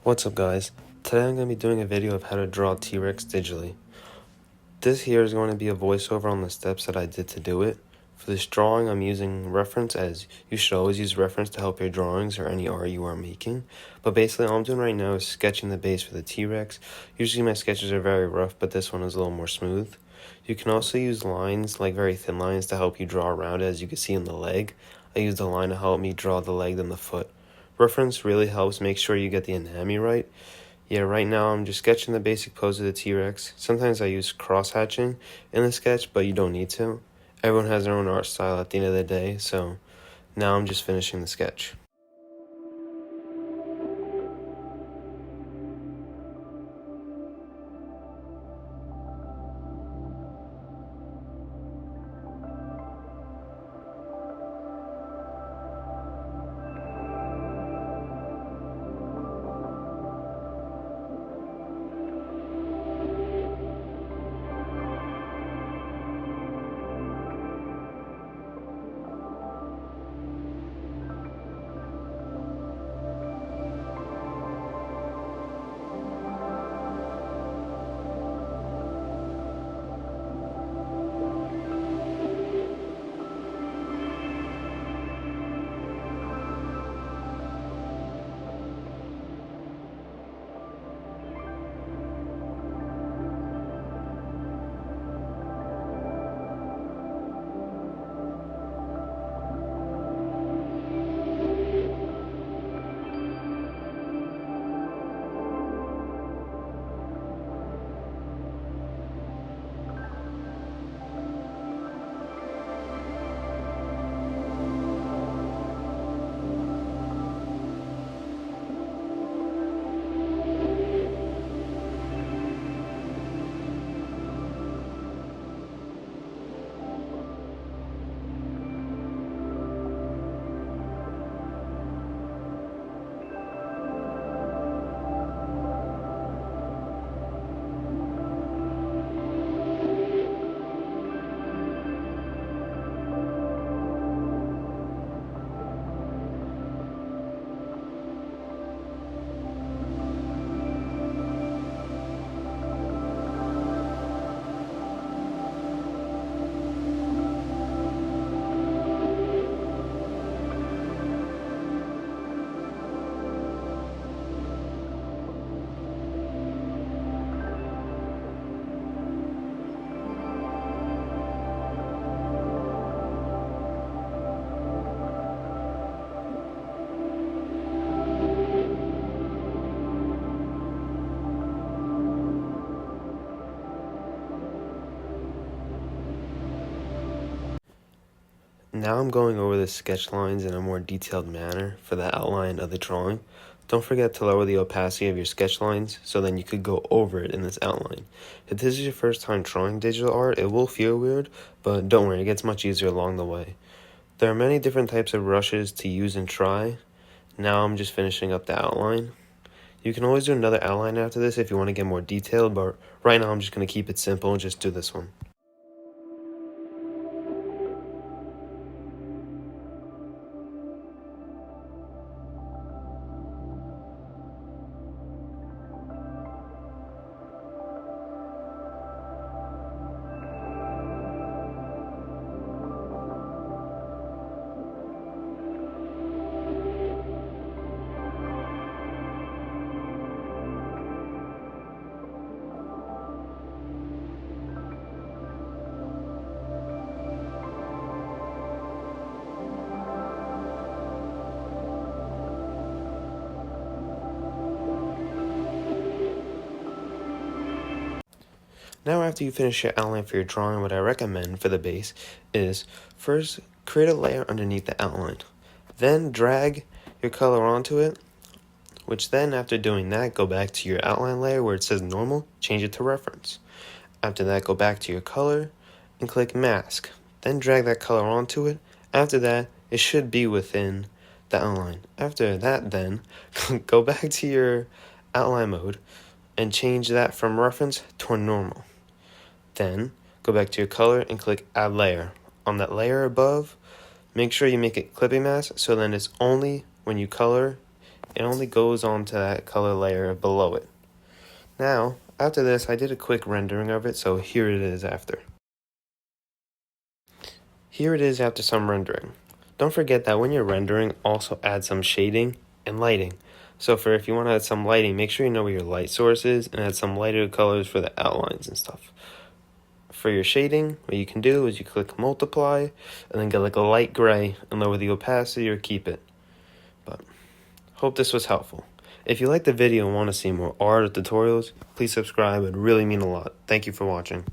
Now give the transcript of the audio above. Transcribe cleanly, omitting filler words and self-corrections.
What's up guys? Today I'm going to be doing a video of how to draw T-Rex digitally. This here is going to be a voiceover on the steps that I did to do it. For this drawing I'm using reference, as you should always use reference to help your drawings or any art you are making. But basically all I'm doing right now is sketching the base for the T-Rex. Usually my sketches are very rough, but this one is a little more smooth. You can also use lines, like very thin lines, to help you draw around it, as you can see in the leg. I used a line to help me draw the leg and the foot. Reference really helps make sure you get the anatomy right. Yeah, right now I'm just sketching the basic pose of the T-Rex. Sometimes I use cross-hatching in the sketch, but you don't need to. Everyone has their own art style at the end of the day, so now I'm just finishing the sketch. Now I'm going over the sketch lines in a more detailed manner for the outline of the drawing. Don't forget to lower the opacity of your sketch lines so then you could go over it in this outline. If this is your first time drawing digital art, it will feel weird, but don't worry, it gets much easier along the way. There are many different types of brushes to use and try. Now I'm just finishing up the outline. You can always do another outline after this if you want to get more detailed, but right now I'm just going to keep it simple and just do this one. Now after you finish your outline for your drawing, what I recommend for the base is first create a layer underneath the outline. Then drag your color onto it, which then after doing that, go back to your outline layer where it says normal, change it to reference. After that, go back to your color and click mask. Then drag that color onto it. After that, it should be within the outline. After that then, go back to your outline mode and change that from reference to normal. Then, go back to your color and click Add Layer. On that layer above, make sure you make it clipping mask so then it's only when you color it only goes onto that color layer below it. Now, after this, I did a quick rendering of it, so here it is after. Here it is after some rendering. Don't forget that when you're rendering, also add some shading and lighting. So if you want to add some lighting, make sure you know where your light source is and add some lighter colors for the outlines and stuff. For your shading, what you can do is you click multiply and then get like a light gray and lower the opacity or keep it. But hope this was helpful. If you like the video and want to see more art or tutorials, please subscribe. It would really mean a lot. Thank you for watching.